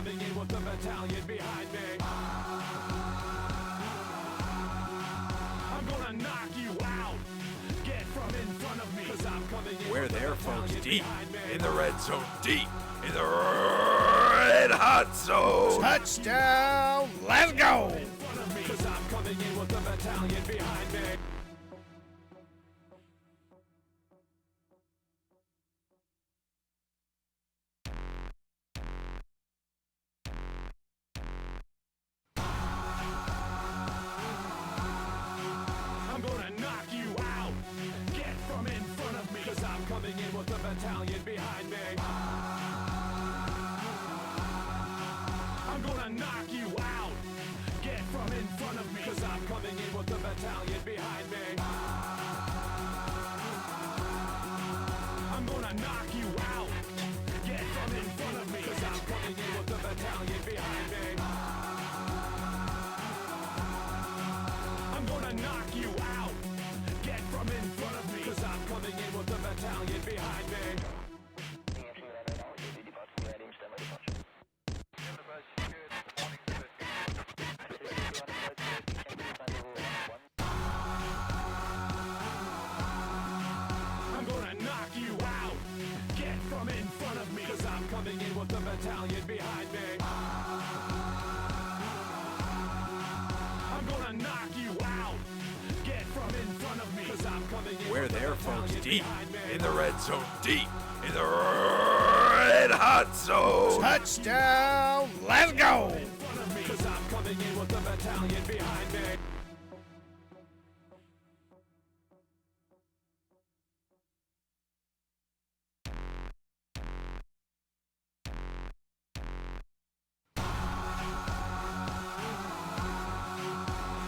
coming in with the battalion behind me. I'm gonna knock you out. Get from in front of me, 'cause I'm coming in. We're there, folks, deep in the red zone, deep in the red hot zone. Touchdown! Let's go! In front of me, 'cause I'm coming in with the battalion behind me. I'm gonna knock you out. Get from in front of me, 'cause I'm coming in with the battalion behind me. I'm gonna knock you out. Get from in front of me, 'cause I'm coming in with the battalion behind me. I'm gonna knock you out. Get from in front of me, 'cause I'm coming in with the battalion behind me. I'm gonna knock you out. Get from in front of me, 'cause I'm coming in with the battalion behind me. I'm gonna knock you out. Get from in front of me, 'cause I'm coming in with the battalion behind me. I'm gonna knock you out. Get from in front of me, 'cause I'm coming in. We're there, folks, deep in the red zone, deep in the red hot zone. Touchdown! Let's go! In front of me, 'cause I'm coming in with the battalion behind me.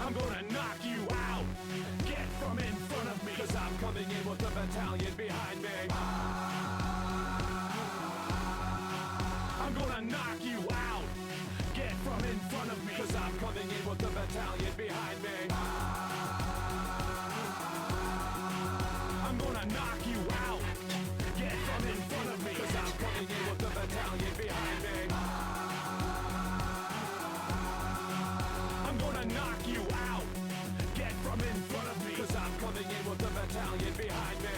I'm gonna knock you out. Get from in front of me, 'cause I'm coming in with the battalion behind me. I'm gonna knock you out. Get from in front of me, 'cause I'm coming in with the battalion behind me. I'm gonna knock you out. Get from in front of me, 'cause I'm coming in with the battalion behind me. I'm gonna knock you out. Get from in front of me, 'cause I'm coming in with the battalion behind me.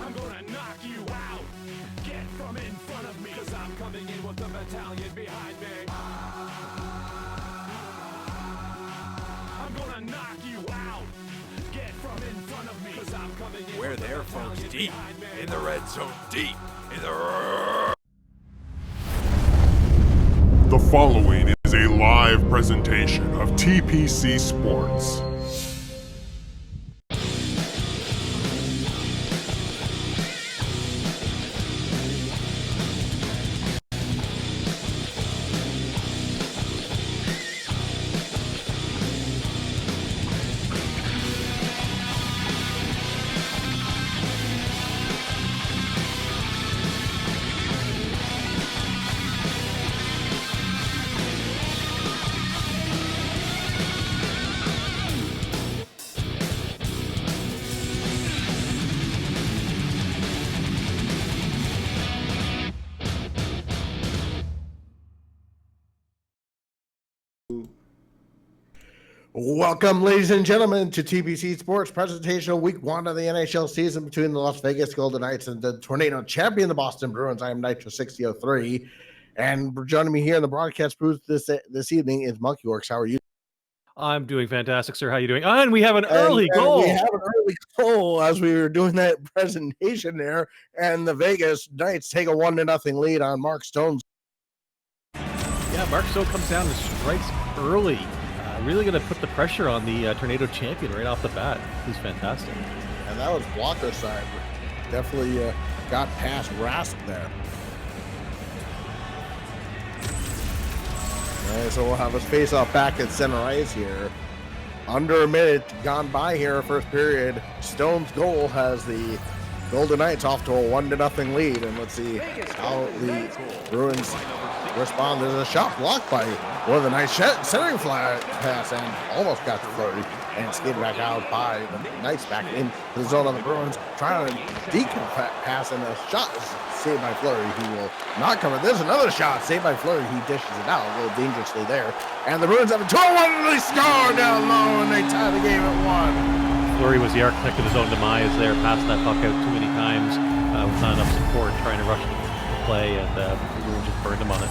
I'm gonna knock you out. Get from in front of me, 'cause I'm coming in with the battalion behind me. I'm gonna knock you out. Get from in front of me, 'cause I'm coming in. We're with the there, folks, battalion deep behind me. in the red zone, deep in the The following is a live presentation of TPC Sports. Welcome, ladies and gentlemen, to TPC Sports presentation of Week 1 of the NHL season between the Las Vegas Golden Knights and the Tornado champion, the Boston Bruins. I am Nitro6003, and joining me here in the broadcast booth this evening is Monkey Works. How are you? I'm doing fantastic, sir. How are you doing? And we have an early And goal. we have an early goal as we were doing that presentation there, and the Vegas Knights take a 1-0 lead on Mark Stone's. Yeah, Mark Stone comes down and strikes early. Really going to put the pressure on the Tornado champion right off the bat. He's fantastic. And that was blocker side. Definitely got past Rask there. All right, so we'll have us face off back at center ice here. Under a minute gone by here, first period. Stone's goal has the Golden Knights off to a 1-0 lead. And let's see how the Bruins respond. There's a shot blocked by one of the nice centering fly pass and almost got to Fleury and skated back out by the Knights back into the zone of the Bruins, trying to decompel pass, and the shot is saved by Fleury. He will not cover. There's another shot saved by Fleury. He dishes it out a little dangerously there. And the Bruins have a 2-1, and they score down low, and they tie the game at 1. Fleury was the architect of his own demise there, passed that puck out too many times with not enough support, trying to rush the play, and the Bruins just burned him on it.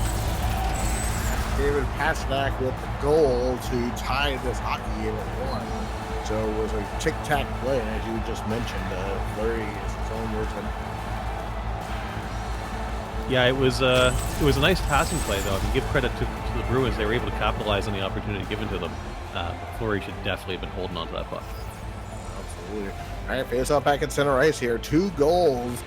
David Pasternak with the goal to tie this hockey game at 1. So it was a tic-tac play, and as you just mentioned, Fleury is his own worst enemy. Yeah, it was a nice passing play, though. I mean, give credit to the Bruins; they were able to capitalize on the opportunity given to them. But Fleury should definitely have been holding on to that puck. Absolutely. All right, face off back at center ice here. 2 goals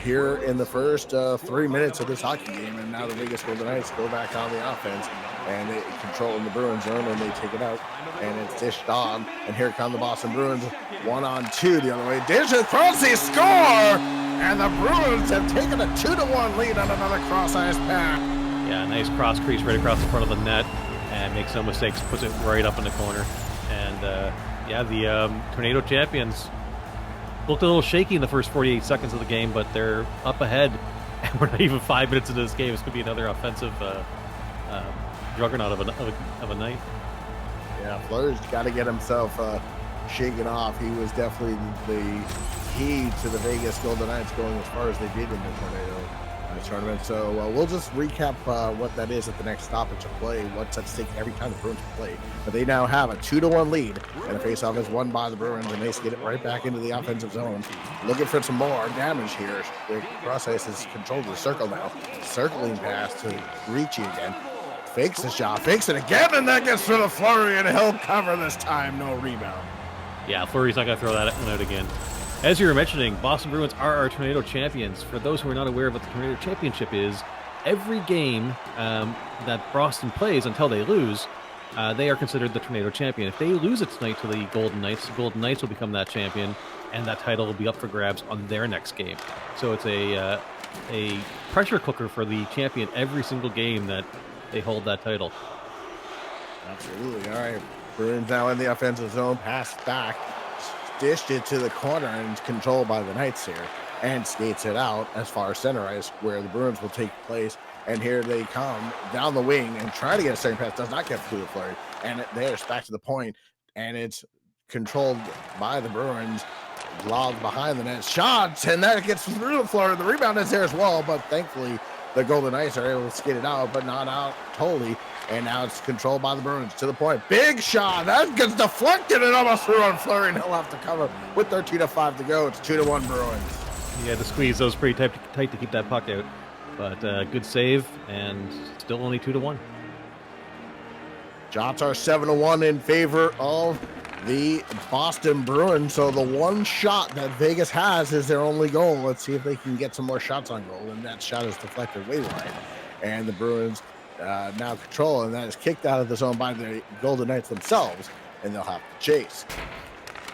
here in the first 3 minutes of this hockey game, and now the Vegas Golden Knights go back on the offense, and they control in the Bruins zone, and they take it out, and it's dished on, and here come the Boston Bruins, 1-on-2 the other way. Dish across, they score, and the Bruins have taken a 2-1 lead on another cross-ice pass. Yeah, nice cross crease right across the front of the net, and makes no mistakes, puts it right up in the corner, and yeah, the Tornado champions looked a little shaky in the first 48 seconds of the game, but they're up ahead, and we're not even 5 minutes into this game. This could be another offensive juggernaut of a night. Yeah, Fleury's got to get himself shaken off. He was definitely the key to the Vegas Golden Knights going as far as they did in the Tornado tournament. So we'll just recap what that is at the next stoppage of play, what's at stake every time the Bruins play. But they now have a 2-1 lead, and the faceoff is won by the Bruins, and they get it right back into the offensive zone. Looking for some more damage here. The cross ice is controlled the circle now. Circling pass to Ricci again. Fakes the shot, fakes it again, and that gets through the Fleury, and he'll cover this time. No rebound. Yeah, Fleury's not going to throw that one out again. As you were mentioning, Boston Bruins are our Tornado champions. For those who are not aware of what the Tornado Championship is, every game that Boston plays until they lose, they are considered the Tornado champion. If they lose it tonight to the Golden Knights will become that champion, and that title will be up for grabs on their next game. So it's a pressure cooker for the champion every single game that they hold that title. Absolutely. All right. Bruins now in the offensive zone. Pass back. Dished it to the corner and controlled by the Knights here. And skates it out as far as center ice, where the Bruins will take place. And here they come down the wing and try to get a second pass. Does not get through the Fleury. And there's back to the point. And it's controlled by the Bruins. Lobbed behind the net. Shots. And that gets through the Fleury. The rebound is there as well. But thankfully, the Golden Knights are able to skate it out, but not out totally. And now it's controlled by the Bruins to the point. Big shot. That gets deflected and almost through on Fleury, and he'll have to cover with 13:05 to go. It's 2-1 Bruins. He had to squeeze those pretty tight to keep that puck out. But good save, and still only 2-1. Shots are 7-1 in favor of the Boston Bruins. So the one shot that Vegas has is their only goal. Let's see if they can get some more shots on goal. And that shot is deflected way wide. And the Bruins now control, and that is kicked out of the zone by the Golden Knights themselves, and they'll have to chase.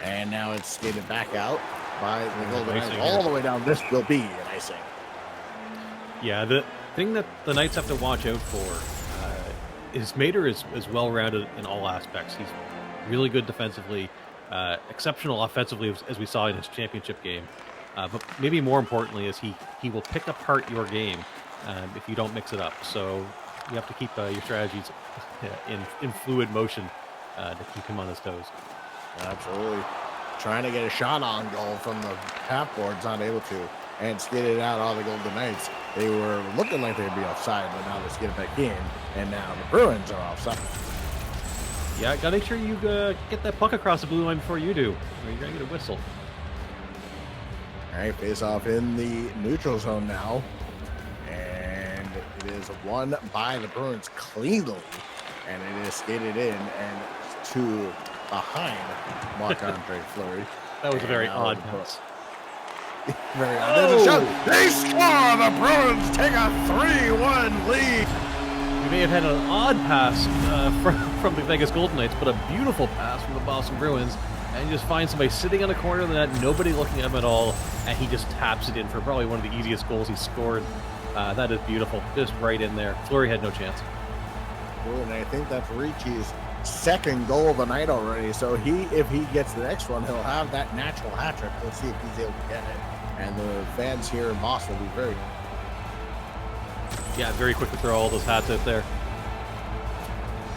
And now it's skated back out by the Golden Knights all the way down. This will be an icing. Yeah, the thing that the Knights have to watch out for is Mater is well-rounded in all aspects. He's really good defensively, exceptional offensively, as we saw in his championship game. But maybe more importantly is he will pick apart your game if you don't mix it up. So you have to keep your strategies in fluid motion to keep him on his toes. Absolutely. Trying to get a shot on goal from the half boards, not able to, and skated out all the Golden Knights. They were looking like they'd be offside, but now they skid it back in, and now the Bruins are offside. Yeah, gotta make sure you get that puck across the blue line before you do, or you're gonna get a whistle. All right, face off in the neutral zone now. And it is won by the Bruins cleanly. And it is skated in and to behind Marc-Andre Fleury. That was a very odd pass. Very odd. There's a shot. They score! The Bruins take a 3-1 lead. We may have had an odd pass from the Vegas Golden Knights, but a beautiful pass from the Boston Bruins. And you just find somebody sitting on the corner of the net, nobody looking at him at all, and he just taps it in for probably one of the easiest goals he's scored That is beautiful. Just right in there. Fleury had no chance. And I think that's Ricci's second goal of the night already. So if he gets the next one, he'll have that natural hat trick. Let's see if he's able to get it. And the fans here in Boston will be very... Yeah, very quick to throw all those hats out there.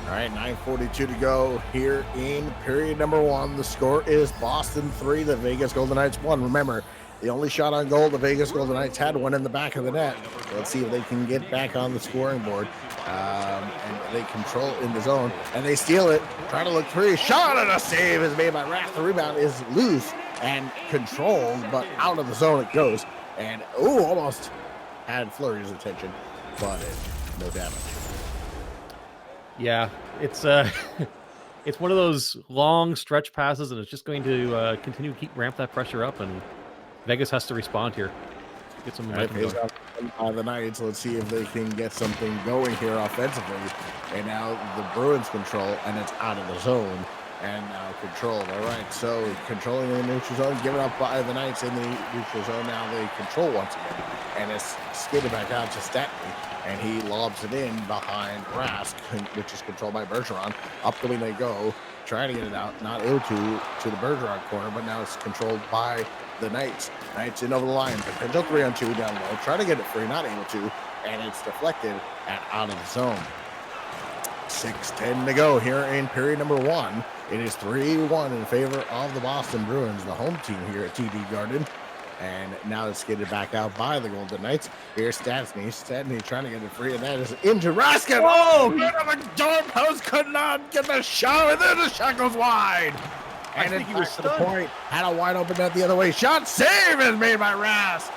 All right, 9:42 to go here in period number 1. The score is Boston 3, the Vegas Golden Knights 1. Remember, the only shot on goal the Vegas Golden Knights had one in the back of the net. So let's see if they can get back on the scoring board. And they control in the zone, and they steal it. Try to look free. Shot and a save is made by Rath. The rebound is loose and controlled, but out of the zone it goes. And, almost had Fleury's attention, but no damage. Yeah, it's it's one of those long stretch passes, and it's just going to continue to ramp that pressure up, and Vegas has to respond here. Get some momentum going. The Knights. Let's see if they can get something going here offensively. And now the Bruins control, and it's out of the zone. And now controlled. All right, so controlling in the neutral zone, given up by the Knights in the neutral zone. Now they control once again. And it's skidded back out to Statney. And he lobs it in behind Rask, which is controlled by Bergeron. Up the wing they go, trying to get it out. Not able to the Bergeron corner, but now it's controlled by the Knights. Knights in over the line. Potential 3-on-2 down low. Try to get it free, not able to. And it's deflected and out of the zone. 6:10 to go here in period number 1. It is 3-1 in favor of the Boston Bruins, the home team here at TD Garden. And now it's skated back out by the Golden Knights. Here's Stastny. Stastny trying to get it free, and that is into Raskin. Oh, good on the doorpost. Could not get the shot, and then the shot goes wide. And it's back to the point. Had a wide open net the other way. Shot save is made by Rask.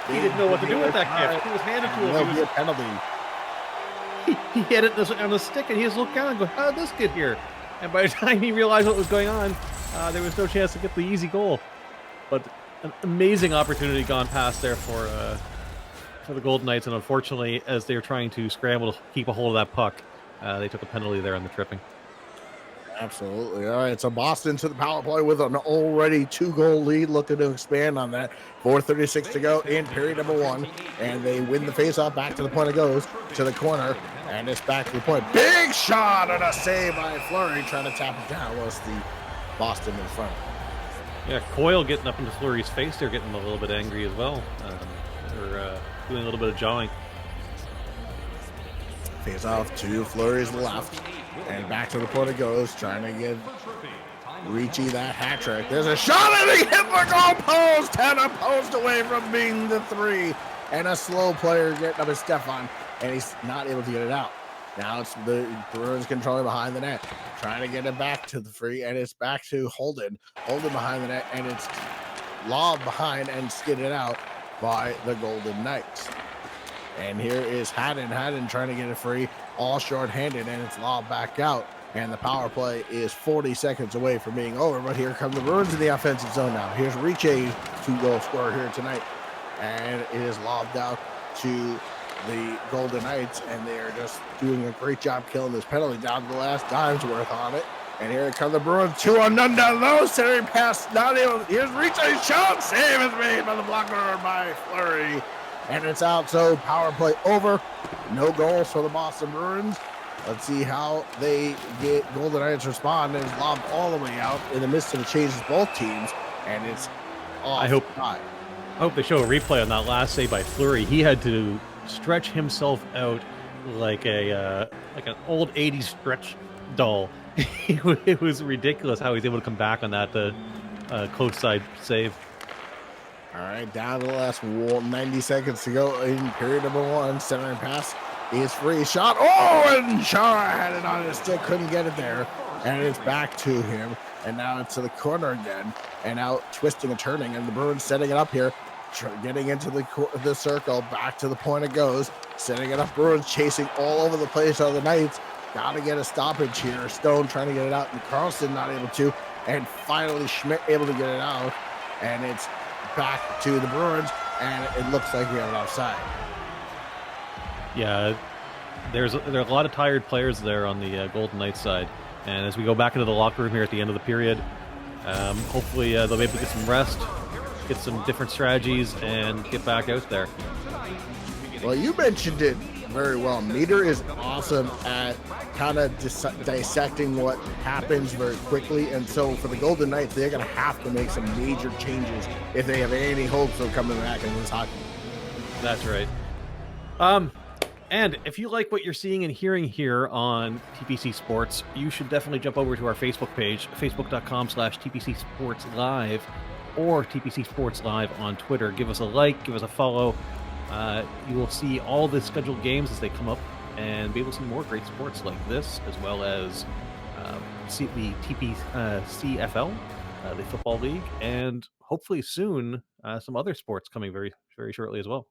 He didn't know what to do with that gift. It was handed to him. There'll be a penalty. He had it on the stick, and he just looked down and go, "How did this get here?" And by the time he realized what was going on, there was no chance to get the easy goal. But an amazing opportunity gone past there for the Golden Knights, and unfortunately, as they were trying to scramble to keep a hold of that puck, they took a penalty there on the tripping. Absolutely. All right, so Boston to the power play with an already 2-goal lead, looking to expand on that. 4:36 to go in period number 1, and they win the faceoff back to the point it goes, to the corner, and it's back to the point. Big shot and a save by Fleury, trying to tap it down. Was the Boston in front. Yeah, Coyle getting up into Fleury's face. They're getting a little bit angry as well. They're doing a little bit of jawing. Face off to Fleury's left, and back to the point it goes, trying to give Ricci that hat trick. There's a shot, and he hit the goal post, and a post away from being the 3. And a slow player getting up his Stefan, and he's not able to get it out. Now it's the Bruins controlling behind the net, trying to get it back to the free, and it's back to Holden. Holden behind the net, and it's lobbed behind and skidded out by the Golden Knights. And here is Haddon. Haddon trying to get it free, all short-handed, and it's lobbed back out. And the power play is 40 seconds away from being over, but here come the Bruins in the offensive zone now. Here's Ricci, 2-goal scorer here tonight, and it is lobbed out to the Golden Knights, and they are just doing a great job killing this penalty down to the last dime's worth on it. And here come the Bruins, 2-on-none down low, centering pass, not able. Here's Ricci's shot, save is made by the blocker by Fleury, and it's out. So power play over, no goals for the Boston Bruins. Let's see how they get Golden Knights respond. It's lobbed all the way out in the midst of the changes both teams, and it's off. I hope they show a replay on that last save by Fleury. He had to stretch himself out like an old 80s stretch doll. It was ridiculous how he's able to come back on that close side save. All right, down to the last 90 seconds to go in period number 1. Centering pass is free. Shot. Oh, and Chara had it on his stick. Couldn't get it there. And it's back to him. And now it's to the corner again. And now twisting and turning. And the Bruins setting it up here. Getting into the circle. Back to the point it goes. Setting it up. Bruins chasing all over the place on the Knights. Got to get a stoppage here. Stone trying to get it out. And Carlson not able to. And finally Schmidt able to get it out. And it's back to the Bruins. And it looks like we have an offside. Yeah, there are a lot of tired players there on the Golden Knights side, and as we go back into the locker room here at the end of the period, hopefully they'll be able to get some rest, get some different strategies, and get back out there. Well, you mentioned it very well. Meter is awesome at kind of dissecting what happens very quickly. And so for the Golden Knights, they're going to have to make some major changes if they have any hopes of coming back in this hockey. That's right. And if you like what you're seeing and hearing here on TPC Sports, you should definitely jump over to our Facebook page, facebook.com/TPC Sports Live, or TPC Sports Live on Twitter. Give us a like, give us a follow. You will see all the scheduled games as they come up and be able to see more great sports like this, as well as the TPCFL, the Football League, and hopefully soon some other sports coming very, very shortly as well.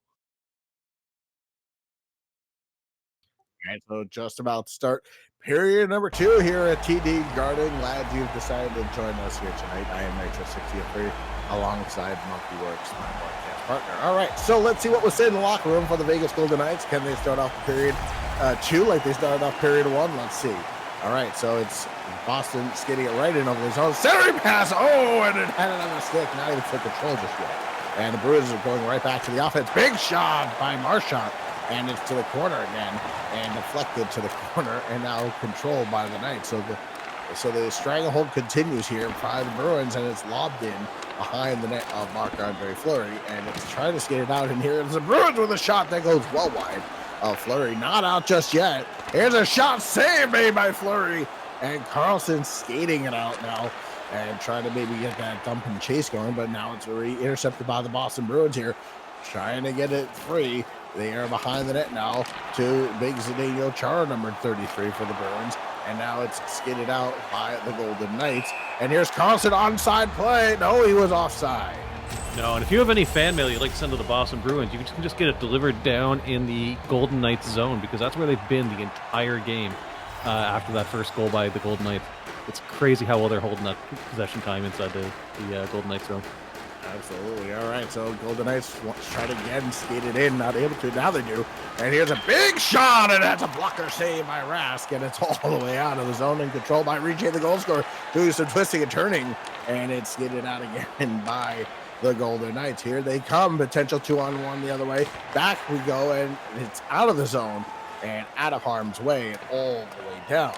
And so just about to start period number 2 here at TD Garden. Glad you've decided to join us here tonight. I am Nitro63 alongside Monkey Works, my broadcast partner. All right, so let's see what was said in the locker room for the Vegas Golden Knights. Can they start off period 2 like they started off period 1? Let's see. All right, so it's Boston skating it right in over his own centering pass. Oh, and it had it on the stick. Not even full control just yet. And the Bruins are going right back to the offense. Big shot by Marchand. And it's to the corner again, and deflected to the corner, and now controlled by the Knights. So the stranglehold continues here by the Bruins, and it's lobbed in behind the net of Marc-Andre Fleury, and it's trying to skate it out. And here is the Bruins with a shot that goes well wide. Fleury not out just yet. Here's a shot save made by Fleury, and Carlson skating it out now and trying to maybe get that dump and chase going, but now it's already intercepted by the Boston Bruins here, trying to get it free. They are behind the net now to big Zdeno Chara, number 33 for the Bruins. And now it's skidded out by the Golden Knights. And here's Carlson onside play. No, he was offside. No, and if you have any fan mail you'd like to send to the Boston Bruins, you can just get it delivered down in the Golden Knights zone, because that's where they've been the entire game after that first goal by the Golden Knights. It's crazy how well they're holding that possession time inside the Golden Knights zone. Absolutely. All right, so Golden Knights try to again skate it in, not able to. Now they do. And here's a big shot, and that's a blocker save by Rask, and it's all the way out of the zone and controlled by Riche, the goal scorer, doing some twisting and turning, and it's skated out again by the Golden Knights. Here they come, potential 2-on-1 the other way. Back we go, and it's out of the zone and out of harm's way and all the way down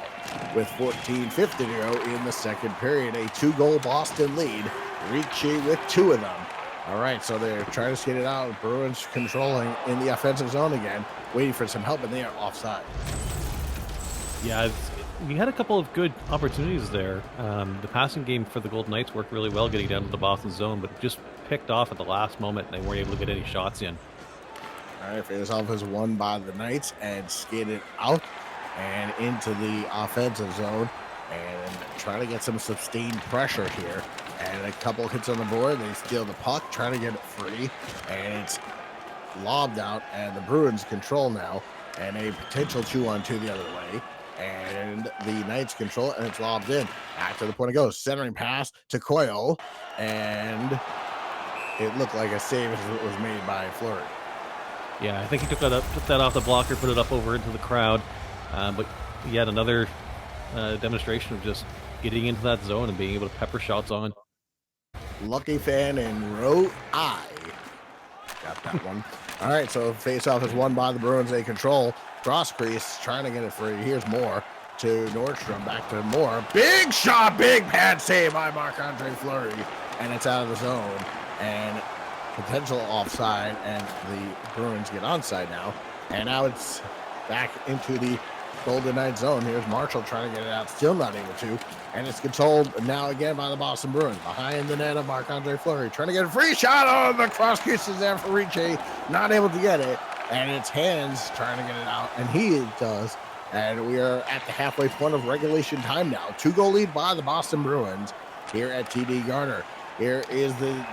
with 14:50 to go in the second period. A 2-goal Boston lead. Ricci with 2 of them. All right, so they're trying to skate it out. Bruins controlling in the offensive zone again, waiting for some help, and they are offside. Yeah, we had a couple of good opportunities there. The passing game for the Golden Knights worked really well getting down to the Boston zone, but just picked off at the last moment, and they weren't able to get any shots in. All right, face-off is won by the Knights and skated out and into the offensive zone and trying to get some sustained pressure here. And a couple hits on the board. They steal the puck, trying to get it free, and it's lobbed out, and the Bruins control now, and a potential 2-on-2 the other way. And the Knights control it, and it's lobbed in. Back to the point it goes. Centering pass to Coyle, and it looked like a save as it was made by Fleury. Yeah, I think he took that off the blocker, put it up over into the crowd. But yet another demonstration of just getting into that zone and being able to pepper shots on. Lucky fan in row I. Got that one. All right, so face-off is won by the Bruins. They control. Cross crease, trying to get it free. Here's Moore to Nordstrom. Back to Moore. Big shot, big pad save by Marc-Andre Fleury. And it's out of the zone. And potential offside, and the Bruins get onside now. And now it's back into the Golden Knights zone. Here's Marshall trying to get it out, still not able to. And it's controlled now again by the Boston Bruins. Behind the net of Marc-Andre Fleury, trying to get a free shot. Oh, the cross crease is there for Ricci, not able to get it. And it's Hands trying to get it out, and he does. And we are at the halfway point of regulation time now. 2-goal lead by the Boston Bruins here at TD Garner. Here is the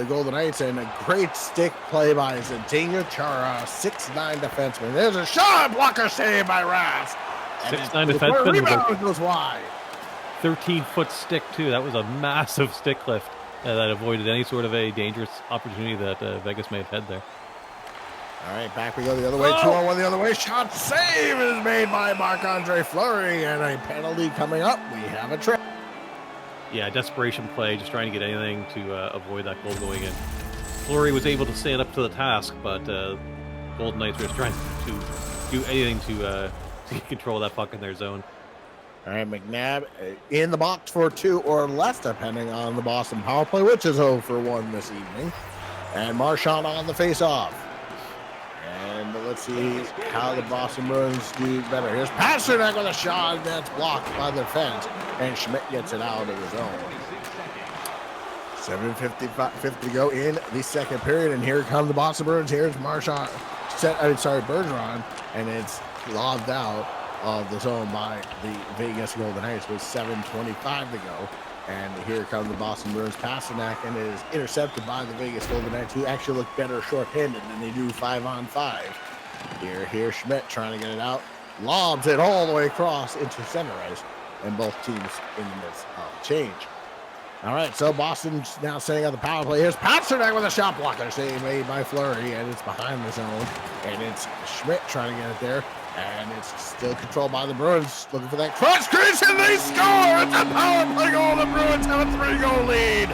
Golden Knights, and a great stick play by Zdeno Chara, 6'9" defenseman. There's a shot, blocker save by Rask. 6'9" defenseman. Rebound goes wide. 13-foot stick too. That was a massive stick lift that avoided any sort of a dangerous opportunity that Vegas may have had there. All right, back we go the other way. 2-on-1 the other way. Shot save is made by Marc-Andre Fleury, and a penalty coming up. We have a trip. Yeah, desperation play, just trying to get anything to avoid that goal going in. Fleury was able to stand up to the task, but Golden Golden Knights are just trying to do anything to control that puck in their zone. All right, McNabb in the box for 2 or less, depending on the Boston power play, which is 0 for 1 this evening. And Marchand on the face-off. And let's see how the Boston Bruins do better. Here's Pasternak with a shot that's blocked by the defense, and Schmidt gets it out of the zone. 7:55 to go in the second period, and here come the Boston Bruins. Here's Bergeron, and it's lobbed out of the zone by the Vegas Golden Knights with 7:25 to go. And here come the Boston Bruins. Pasternak, and it is intercepted by the Vegas Golden Knights, who actually look better short-handed than they do 5-on-5. Here's Schmidt trying to get it out. Lobs it all the way across into center ice, and both teams in the midst of change. All right, so Boston's now setting up the power play. Here's Pasternak with a shot blocker save made by Fleury, and it's behind the zone. And it's Schmidt trying to get it there. And it's still controlled by the Bruins, looking for that cross crease, and they score! It's a power play goal. The Bruins have a 3-goal lead.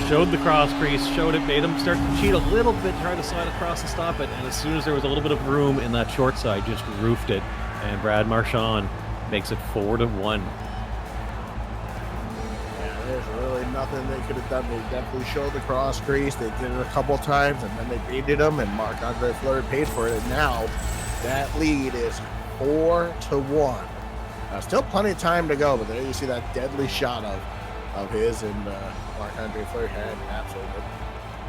Showed the cross crease, showed it, made them start to cheat a little bit, try to slide across to stop it, and as soon as there was a little bit of room in that short side, just roofed it. And Brad Marchand makes it 4-1. Yeah, there's really nothing they could have done. They definitely showed the cross crease. They did it a couple times, and then they baited them, and Marc-Andre Fleury paid for it, and now that lead is 4-1. Still plenty of time to go, but there you see that deadly shot of his, and Marc-Andre Fleury had absolutely.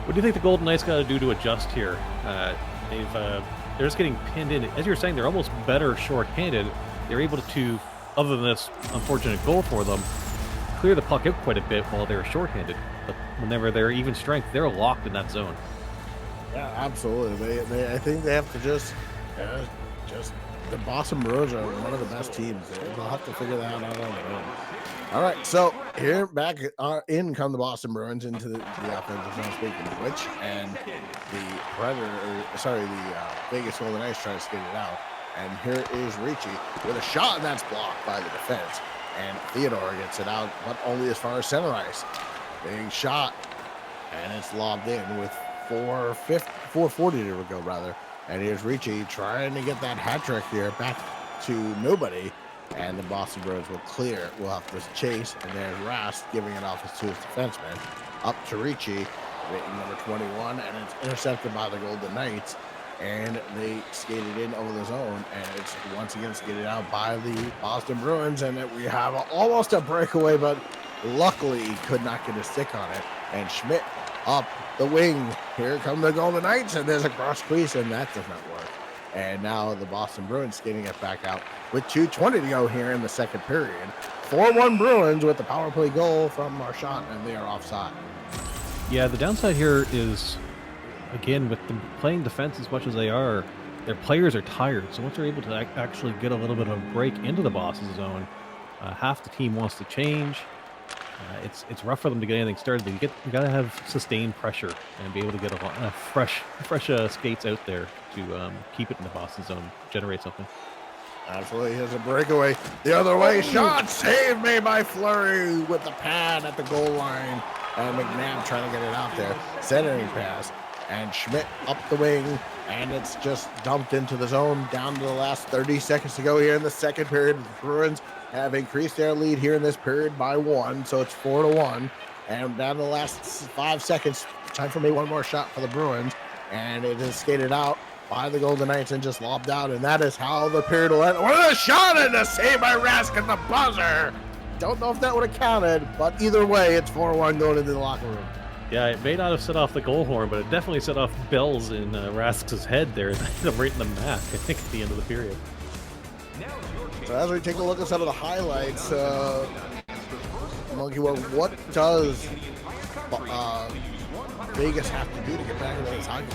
What do you think the Golden Knights got to do to adjust here? They're just getting pinned in. As you were saying, they're almost better short-handed. They're able to, other than this unfortunate goal for them, clear the puck out quite a bit while they're short-handed. But whenever they're even strength, they're locked in that zone. Yeah, absolutely. I think they have to just the Boston Bruins are one of the best teams. They'll have to figure that out on their own. All right, so here back in come the Boston Bruins into the offensive zone, speaking of which, and the Vegas Golden Knights trying to skate it out. And here is Ricci with a shot, and that's blocked by the defense. And Theodore gets it out, but only as far as center ice. Big shot, and it's lobbed in with 4:40 to go, rather. And here's Ricci trying to get that hat trick here back to nobody. And the Boston Bruins will clear. We'll have to chase. And there's Rast giving it off to his defenseman. Up to Ricci, number 21. And it's intercepted by the Golden Knights. And they skated in over the zone. And it's once again skated out by the Boston Bruins. And we have almost a breakaway, but luckily he could not get a stick on it. And Schmidt up the wing. Here come the Golden Knights, and there's a cross crease, and that does not work. And now the Boston Bruins skating it back out with 2:20 to go here in the second period. 4-1 Bruins with the power play goal from Marchand, and they are offside. Yeah, the downside here is, again, with them playing defense as much as they are, their players are tired. So once they're able to actually get a little bit of a break into the Boston zone, half the team wants to change. It's rough for them to get anything started. You got to have sustained pressure and be able to get a fresh skates out there to keep it in the Boston zone, generate something. Absolutely, here's a breakaway the other way. Shot save made by Fleury with the pad at the goal line, and McNabb trying to get it out there. Centering pass, and Schmidt up the wing, and it's just dumped into the zone. Down to the last 30 seconds to go here in the second period. The Bruins have increased their lead here in this period by 1, so it's 4-1. And down to the last 5 seconds, time for me one more shot for the Bruins, and it is skated out by the Golden Knights and just lobbed out, and that is how the period will end. What a shot, and a save by Rask at the buzzer. Don't know if that would have counted, but either way, it's 4-1 going into the locker room. Yeah, it may not have set off the goal horn, but it definitely set off bells in Rask's head there, right in the mat, I think, at the end of the period. So as we take a look at some of the highlights, Monkey, what does Vegas have to do to get back into this hockey?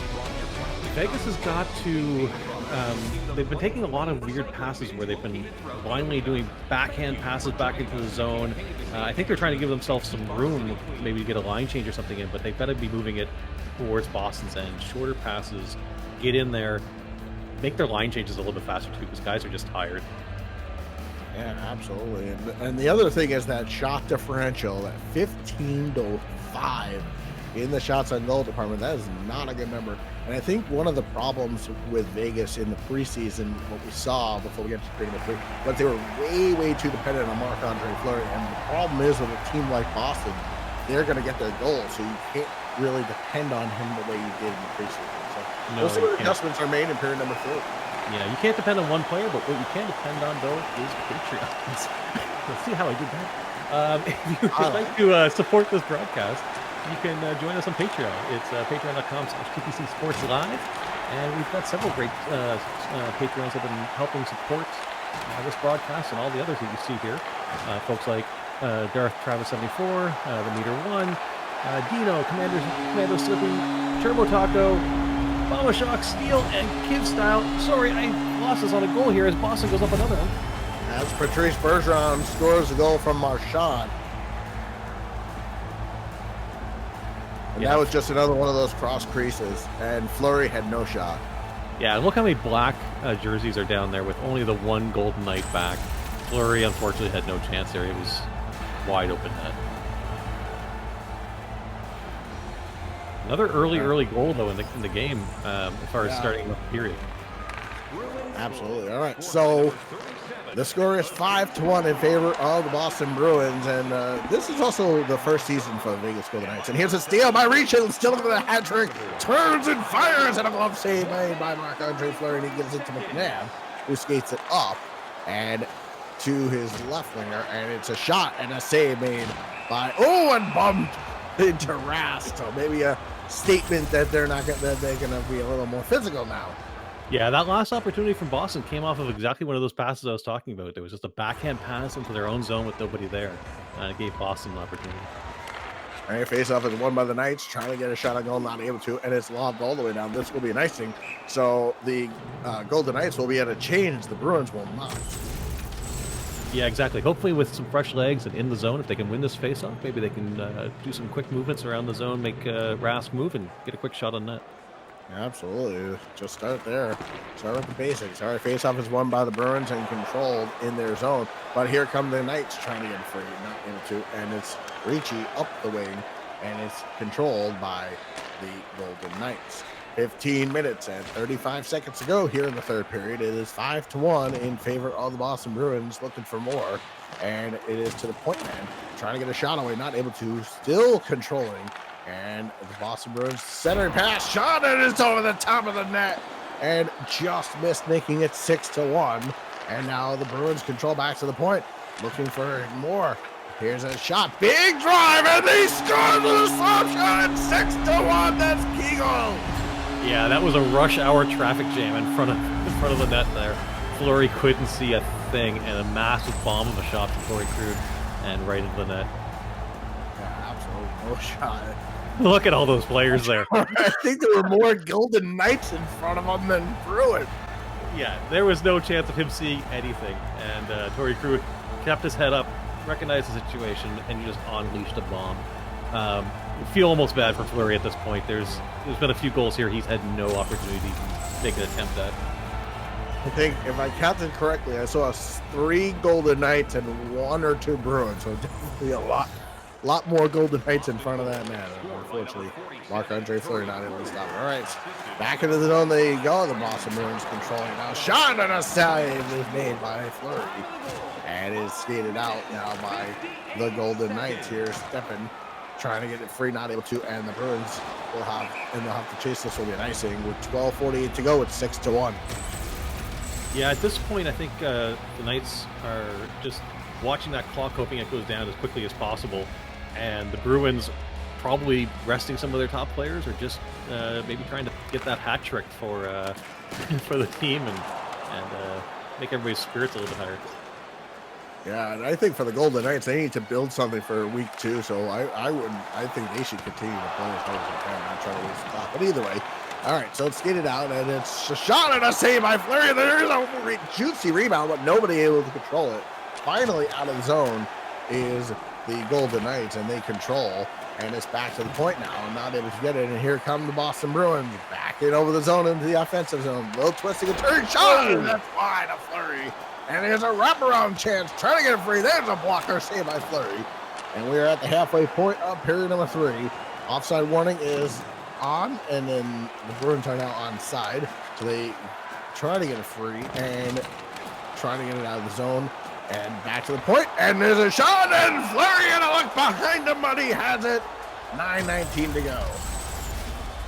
Vegas has got to, they've been taking a lot of weird passes where they've been blindly doing backhand passes back into the zone. I think they're trying to give themselves some room, maybe to get a line change or something in, but they've got to be moving it towards Boston's end. Shorter passes, get in there, make their line changes a little bit faster too, because guys are just tired. Yeah, absolutely. And the other thing is that shot differential at 15-5. in the shots on goal department. That is not a good number. And I think one of the problems with Vegas in the preseason, what we saw before we get to Tournament 3, was they were way too dependent on Marc-Andre Fleury. And the problem is with a team like Boston, they're going to get their goals, so you can't really depend on him the way you did in the preseason. So we'll see what adjustments are made in period number 3. Yeah, you can't depend on one player, but what you can depend on, though, is Patreons. Let's see how I did that. If you would like to support this broadcast, you can join us on Patreon. It's patreon.com/TPC Sports Live. And we've got several great Patreons that have been helping support this broadcast and all the others that you see here. Folks like Darth Travis 74, the Meter 1, Dino, Commando Slippy, Turbo Taco, Mama Shock, Steel, and Kid Style. Sorry, I lost us on a goal here as Boston goes up another one. As Patrice Bergeron scores a goal from Marchand. And that was just another one of those cross creases, and Fleury had no shot. Yeah, and look how many black jerseys are down there with only the one Golden Knight back. Fleury, unfortunately, had no chance there. It was wide open net. Another early goal, though, in the game as far as starting the period. Absolutely. All right, so the score is 5-1 in favor of the Boston Bruins, and this is also the first season for the Vegas Golden Knights. And here's a steal by Reachel, still looking at the hat trick, turns and fires, and a glove save made by Marc-Andre Fleury, and he gives it to McNabb, who skates it up and to his left winger, and it's a shot and a save made by and bumped into Rast. So maybe a statement that they're going to be a little more physical now. Yeah, that last opportunity from Boston came off of exactly one of those passes I was talking about. There was just a backhand pass into their own zone with nobody there, and it gave Boston an opportunity. All right, face-off is won by the Knights, trying to get a shot on goal, not able to, and it's lobbed all the way down. This will be an icing, so the Golden Knights will be able to change. The Bruins will not. Yeah, exactly. Hopefully with some fresh legs and in the zone, if they can win this face-off, maybe they can do some quick movements around the zone, make Rask move, and get a quick shot on net. Absolutely. Just start there. Start with the basics. All right, face-off is won by the Bruins and controlled in their zone. But here come the Knights trying to get free, not able to. And it's Ricci up the wing, and it's controlled by the Golden Knights. 15 minutes and 35 seconds to go here in the third period. It is 5-1 in favor of the Boston Bruins, looking for more. And it is to the point man, trying to get a shot away, not able to, still controlling. And the Boston Bruins centering pass, shot, and it's over the top of the net, and just missed, making it 6-1. And now the Bruins control back to the point, looking for more. Here's a shot, big drive, and they score with a slap shot. 6-1. That's Kegel. Yeah, that was a rush hour traffic jam in front of the net there. Fleury couldn't see a thing, and a massive bomb of a shot from Torrey Krug and right into the net. Yeah, absolutely no shot. Look at all those players there. I think there were more Golden Knights in front of them than Bruins. Yeah, there was no chance of him seeing anything. And Torrey Krug kept his head up, recognized the situation, and just unleashed a bomb. Feel almost bad for Fleury at this point. There's been a few goals here he's had no opportunity to make an attempt at. I think, if I counted correctly, I saw 3 Golden Knights and 1 or 2 Bruins, so definitely a lot more Golden Knights in front of that net. Unfortunately, Marc-Andre Fleury not able to stop it. All right, back into the zone they go. The Boston Bruins controlling now. Shot and a save is made by Fleury, and is skated out now by the Golden Knights here. Stepping, trying to get it free, not able to, and the Bruins will have to chase. This will be an icing with 12:48 to go. It's 6-1. Yeah, at this point, I think the Knights are just watching that clock, hoping it goes down as quickly as possible. And the Bruins probably resting some of their top players, or just maybe trying to get that hat trick for the team and make everybody's spirits a little bit higher. Yeah, and I think for the Golden Knights, they need to build something for week 2. So I think they should continue to play as hard as they can, not try to lose the clock. But either way, all right. So it's skated out, and it's a shot and a save by Fleury. There's a juicy rebound, but nobody able to control it. Finally, out of the zone is the Golden Knights, and they control, and it's back to the point now, and not able to get it. And here come the Boston Bruins back in over the zone into the offensive zone. Little twisting and turn shot, and that's wide of Fleury. And there's a wraparound chance, trying to get it free. There's a blocker saved by Fleury, and we are at the halfway point of period number 3. offside warning is on, and then the Bruins are now onside. So they try to get it free and try to get it out of the zone. And back to the point, and there's a shot, and Fleury and a look behind him, but he has it. 9:19 to go.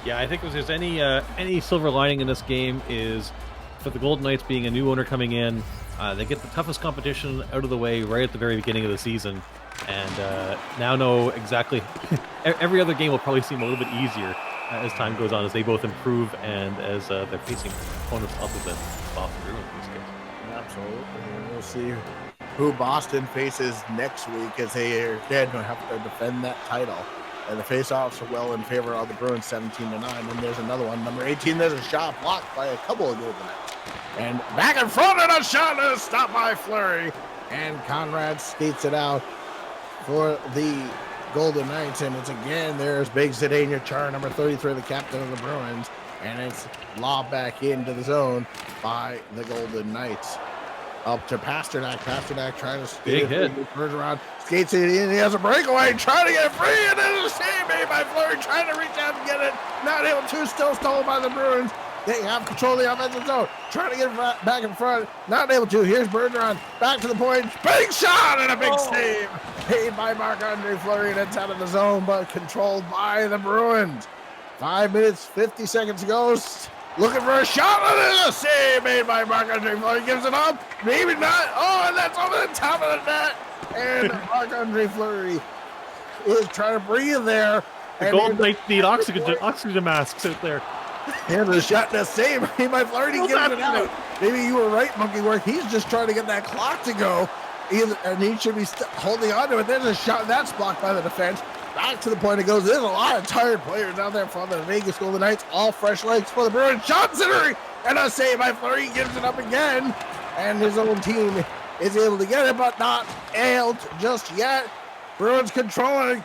Yeah, I think if there's any silver lining in this game is for the Golden Knights being a new owner coming in. They get the toughest competition out of the way right at the very beginning of the season, and now know exactly. Every other game will probably seem a little bit easier as time goes on, as they both improve and as they're facing opponents other than Boston Bruins in this case. Absolutely. We'll see who Boston faces next week, as they again have to defend that title. And the faceoffs are well in favor of the Bruins, 17-9. And there's another one, number 18. There's a shot blocked by a couple of Golden Knights. And back in front, and a shot is stopped by Fleury. And Conrad skates it out for the Golden Knights. And it's again, there's big Zdeno Chara, number 33, the captain of the Bruins. And it's lobbed back into the zone by the Golden Knights. Up to Pasternak. Pasternak trying to skate it. Turns around, skates it in. He has a breakaway, trying to get it free, and there's a save made by Fleury, trying to reach out and get it. Not able to. Still stolen by the Bruins. They have control of the offensive zone. Trying to get it back in front. Not able to. Here's Bergeron. Back to the point. Big shot and a big save. Made by Marc-Andre Fleury, and it's out of the zone, but controlled by the Bruins. 5 minutes, 50 seconds ago. Looking for a shot, and there's a save made by Marc-Andre Fleury. Gives it up. Maybe not. Oh, and that's over the top of the net. And Marc-Andre Fleury is trying to breathe there. The Golden Knights need oxygen masks out there. And the shot and a save made by Fleury. He gives it out. Maybe you were right, Monkey Work. He's just trying to get that clock to go. And he should be holding on to it. There's a shot. That's blocked by the defense. Back to the point it goes. There's a lot of tired players out there for the Vegas Golden Knights. All fresh legs for the Bruins. Shot centering. And a save by Fleury. Gives it up again. And his own team is able to get it, but not able just yet. Bruins controlling.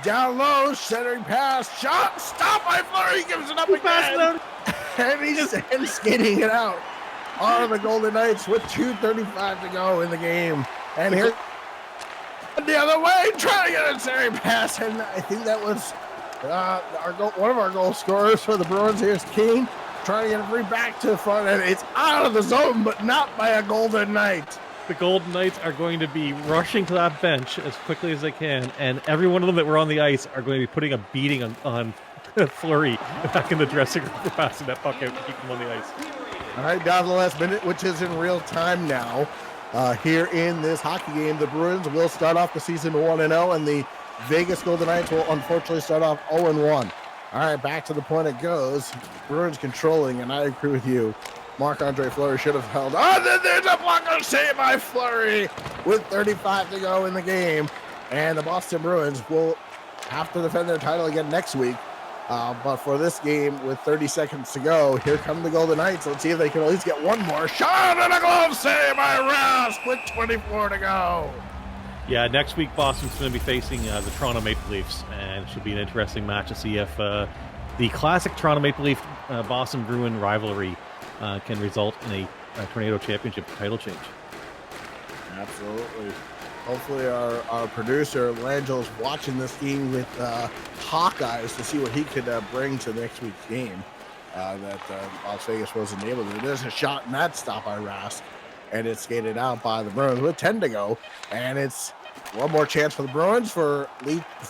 Down low. Centering pass. Shot. Stop by Fleury. Gives it up again. And he's skating it out on the Golden Knights with 2:35 to go in the game. And here the other way, trying to get a centering pass, and I think that was one of our goal scorers for the Bruins. Here's King trying to get it free back to the front, and it's out of the zone, but not by a Golden Knight. The Golden Knights are going to be rushing to that bench as quickly as they can, and every one of them that were on the ice are going to be putting a beating on Fleury back in the dressing room for passing that puck out to keep him on the ice. All right, down to the last minute, which is in real time now. Here in this hockey game, the Bruins will start off the season 1-0, and the Vegas Golden Knights will unfortunately start off 0-1. All right, back to the point it goes. Bruins controlling, and I agree with you. Marc-Andre Fleury should have held. Oh, then there's a blocker save by Fleury with 35 to go in the game. And the Boston Bruins will have to defend their title again next week. But for this game, with 30 seconds to go, here come the Golden Knights. Let's see if they can at least get one more shot, and a glove save by Rask with 24 to go. Yeah, next week Boston's going to be facing the Toronto Maple Leafs, and it should be an interesting match to see if the classic Toronto Maple Leaf Boston Bruin rivalry can result in a Tornado Championship title change. Absolutely. Hopefully our producer, Langel's watching this game with Hawkeyes to see what he could bring to next week's game that Las Vegas wasn't able to. There's a shot, and that's stopped by Rask, and it's skated out by the Bruins with 10 to go. And it's one more chance for the Bruins for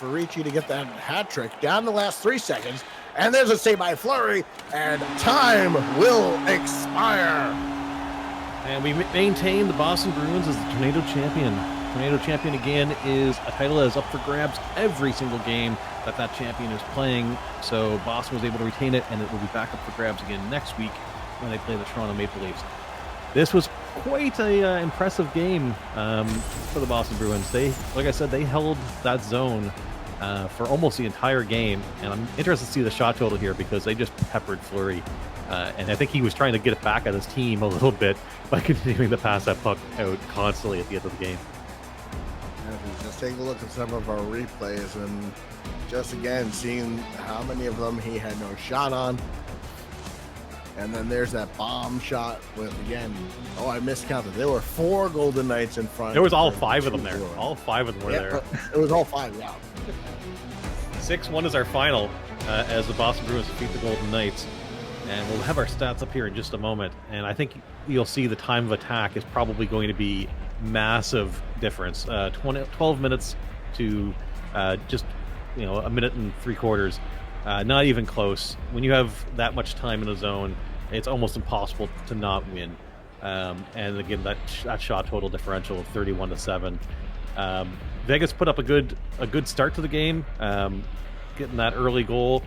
Ricci to get that hat trick down the last 3 seconds. And there's a save by Fleury, and time will expire. And we maintain the Boston Bruins as the Tornado Champion. Tornado Champion again is a title that is up for grabs every single game that champion is playing. So Boston was able to retain it, and it will be back up for grabs again next week when they play the Toronto Maple Leafs. This was quite a impressive game for the Boston Bruins. Like I said, they held that zone for almost the entire game, and I'm interested to see the shot total here because they just peppered Fleury. And I think he was trying to get it back at his team a little bit by continuing to pass that puck out constantly at the end of the game. Just take a look at some of our replays, and just again seeing how many of them he had no shot on. And then there's that bomb shot with, again, I miscounted. There were 4 Golden Knights in front. There was all 5 of them there. All 5 of them were there. It was all 5, yeah. 6-1 is our final as the Boston Bruins defeat the Golden Knights. And we'll have our stats up here in just a moment. And I think you'll see the time of attack is probably going to be massive difference. 12 minutes to just a minute and 3/4. Not even close. When you have that much time in a zone, it's almost impossible to not win. And again, that shot total differential of 31-7. Vegas put up a good start to the game, getting that early goal.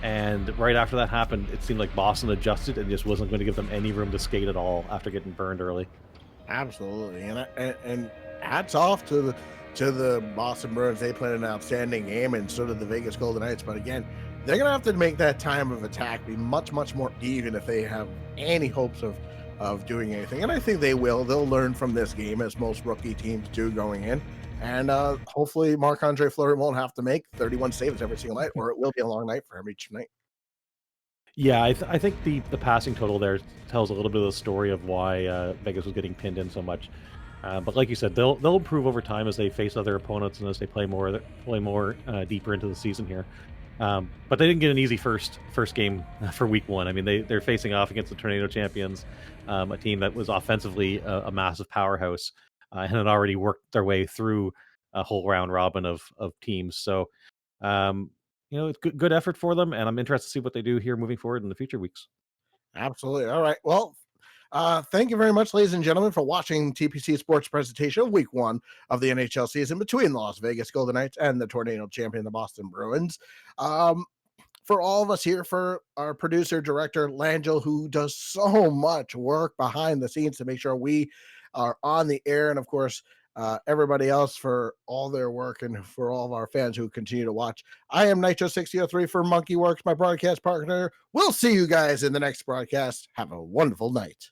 And right after that happened, it seemed like Boston adjusted and just wasn't going to give them any room to skate at all after getting burned early. Absolutely, and hats off to the Boston Bruins. They played an outstanding game, and so did the Vegas Golden Knights. But again, they're going to have to make that time of attack be much more even if they have any hopes of doing anything. And I think they will. They'll learn from this game, as most rookie teams do going in. And hopefully Marc-Andre Fleury won't have to make 31 saves every single night, or it will be a long night for him each night. Yeah, I think the passing total there tells a little bit of the story of why Vegas was getting pinned in so much. But like you said, they'll improve over time as they face other opponents and as they play more deeper into the season here. But they didn't get an easy first game for week 1. I mean, they're facing off against the Tornado champions, a team that was offensively a massive powerhouse and had already worked their way through a whole round robin of teams. So, it's good effort for them, and I'm interested to see what they do here moving forward in the future weeks. Absolutely. All right. Well, thank you very much, ladies and gentlemen, for watching TPC Sports presentation of week 1 of the NHL season between the Las Vegas Golden Knights and the Tornado champion, the Boston Bruins. For all of us here, for our producer, director, Langell, who does so much work behind the scenes to make sure we are on the air, and of course, everybody else for all their work, and for all of our fans who continue to watch. I am Nitro6003 for Monkey Works, my broadcast partner. We'll see you guys in the next broadcast. Have a wonderful night.